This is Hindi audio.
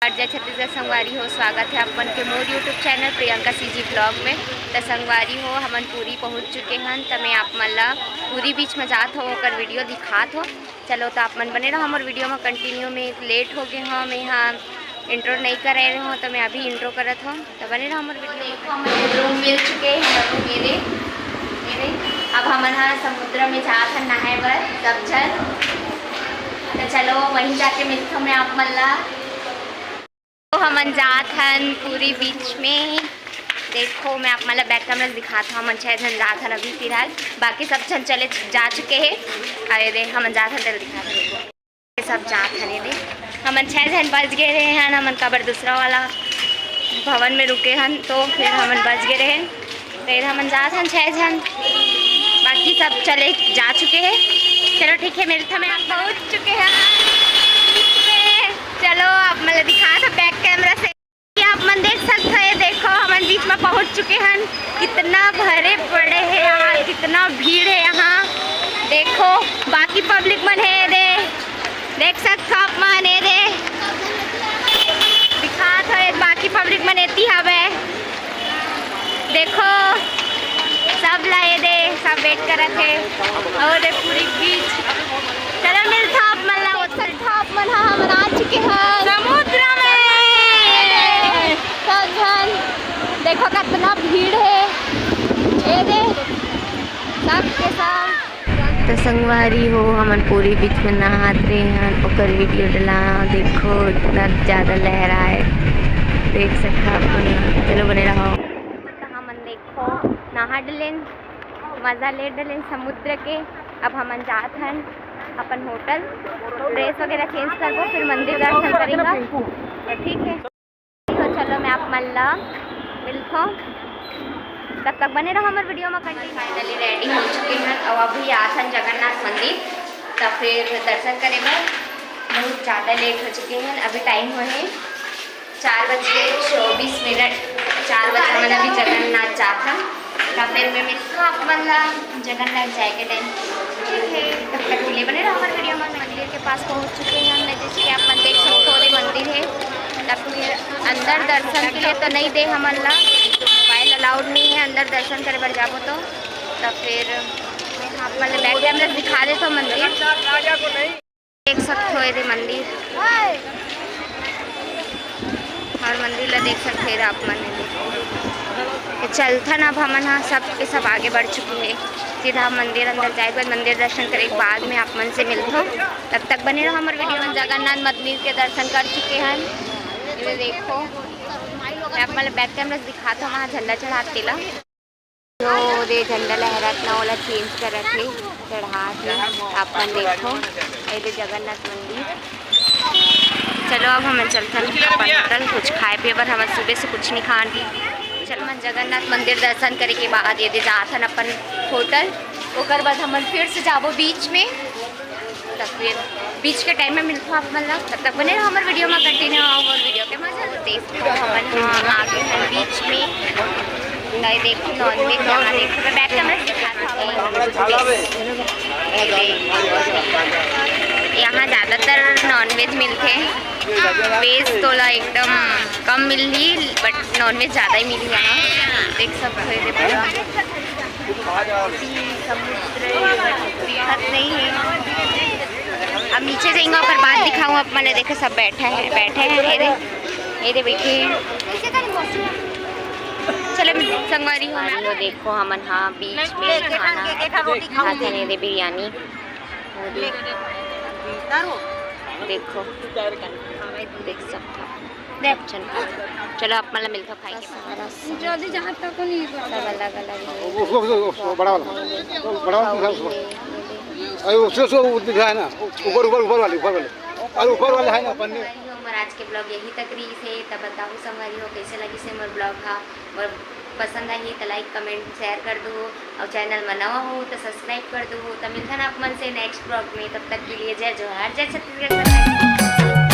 जय छत्तीसगढ़ संगवारी हो। स्वागत है अपन के मोर YouTube channel Priyanka CG blog में। तो संगवारी हो हमन पूरी पहुँच चुके हैं। तो मैं आप मन ला पूरी बीच में जात हो ओकर वीडियो दिखात हो। चलो तो आप मन बने रहो हमारे वीडियो में कंटिन्यू में। लेट हो गए हाँ, मैं यहाँ इंट्रो नहीं कर रहे हो तो मैं अभी इंट्रो करत हूँ। तो बने रहो हमारे वीडियो में। हमें रूम मिल चुके हैं मेरे अब हम समुद्र में जात हैं नहाए बर सब जन। तो चलो वहीं जाके मिलते हो मैं आप मन ला। तो हम जात हैं पूरी बीच में। देखो मैं आप मतलब बैक कैमरा दिखाता हूँ। हम 6 जन जात हैं अभी फिलहाल, बाकी सब जन चले जा चुके हैं। अरे देख हम जात हैं तेरे दिखाते देखो सब जात हैं। देख हम 6 जन बच गए रहे हैं। हम कबर दूसरा वाला भवन में रुके हैं तो फिर हम बच गए रहे। फिर हम जात हैं 6 जन, बाकी सब चले जा चुके हैं। चलो ठीक है मिलता मैं आप पहुँच चुके हैं। चलो आप मतलब दिखा तो बैक कैमरा से आप मन देख सकते हैं। देखो हम बीच में पहुंच चुके हैं। कितना भरे पड़े हैं यहाँ, कितना भीड़ है यहाँ। देखो बाकी पब्लिक मन है दे, देख सकते हो आप मन है दे दिखा थोड़े बाकी पब्लिक मन एती हवे। देखो सब लाए दे, सब वेट करत है और पूरी बीच। चलो मिलता आप मन ला आप मन हम आ चुके हैं समुद्र में। देखो कितना भीड़ है ये दे सबके साथ। तो संगवारी हो हमन पूरी बीच में नहात रहे हैं और वीडियो डला। देखो इतना ज़्यादा लहरा है, देख सकते आप। चलो बने रहो। तो हमन देखो नहा डलेन, मज़ा ले डलेन समुद्र के। अब हमन जात हैं अपन होटल, ड्रेस वगैरह चेंज करबो फिर मंदिर दर्शन करेगा तो ठीक है। तो चलो मैं आप मन ला मिलता हूँ, तब तक बने रहो हमारे वीडियो में कंटिन्यू। फाइनली रेडी हो चुके हैं और अभी आसन जगन्नाथ मंदिर तो फिर दर्शन करें। बहुत ज़्यादा लेट हो चुके हैं। अभी टाइम हो है 4:24। 4 बजे मैंने अभी जगन्नाथ जाता तो फिर मैं मिलता हूँ आप मन ला जगन्नाथ जाए के टाइम ठीक है। तब तक के लिए बने रहो हमारे वीडियो में। मंदिर के पास पहुँच चुके हैं हमने, जैसे कि आप मन देख सकते हो मंदिर है। तब फिर अंदर दर्शन के लिए तो नहीं दे हमन ला, मोबाइल अलाउड नहीं है अंदर दर्शन करे बर जाबो तो। तब फिर आप मतलब बैक कैमरा दिखा दे तो मंदिर देख सकते हो ये मंदिर और मंदिर ला देख सकते हैं आप मन। चलता ना अब हमन सब के सब आगे बढ़ चुके हैं। सीधा मंदिर अंदर जाए बाद मंदिर दर्शन करे के बाद में आप मन से मिलता हूँ। तब तक बने रहो हमारे वीडियो में। जगन्नाथ मंदिर के दर्शन कर चुके हैं। ये देखो मैं आप मतलब बैक कैमरा दिखाता हूँ। वहाँ झंडा चढ़ाते ला जो दे झंडा लहरात ना वाला चेंज कर थे चढ़ा आप मन देखो ये जगन्नाथ मंदिर। चलो अब हम चलते हैं अपन होटल कुछ खाए पिए पर। हम सुबह से कुछ नहीं खान दी। चल मन जगन्नाथ मंदिर दर्शन करे के बाद ये जात हन अपन होटल। ओकर बाद हम फिर से जाबो बीच में। तब फिर बीच के टाइम में मिलता हूँ आप मतलब। तब तक बने रहो हमारे वीडियो में कंटिन्यू और वीडियो के मजा देखो। हम आगे हैं बीच में नहीं देखो नॉनवेज यहाँ देखो मैं बैक कैमरा यहाँ ज़्यादातर नॉनवेज मिलते हैं। वेज तो ला एकदम कम मिल रही बट नॉनवेज ज़्यादा ही मिली यहाँ देख सकते हो। पूरा समुद्र नहीं है। अब नीचे जाएंगे और बाद दिखाऊँ आप मैंने देखो सब बैठे हैं ये दे बैठे हैं। चलो संगवारी हो मैं देखो हमन हाँ बीच में खाना खाते हैं बिरयानी देखो देख सकते हो। चलो आप मतलब मिलता खाएंगे सब अलग अलग है ना ऊपर वाले है ना पन्नी। आज के ब्लॉग यही तक रही से। तब बताओ संगवारी हो कैसे लगी से मोर ब्लॉग था और पसंद आई तो लाइक कमेंट शेयर कर दो और चैनल में नवा हो तो सब्सक्राइब कर दो। तो मिलता ना आप मन से नेक्स्ट ब्लॉग में। तब तक के लिए जय जोहार, जय छत्तीसगढ़।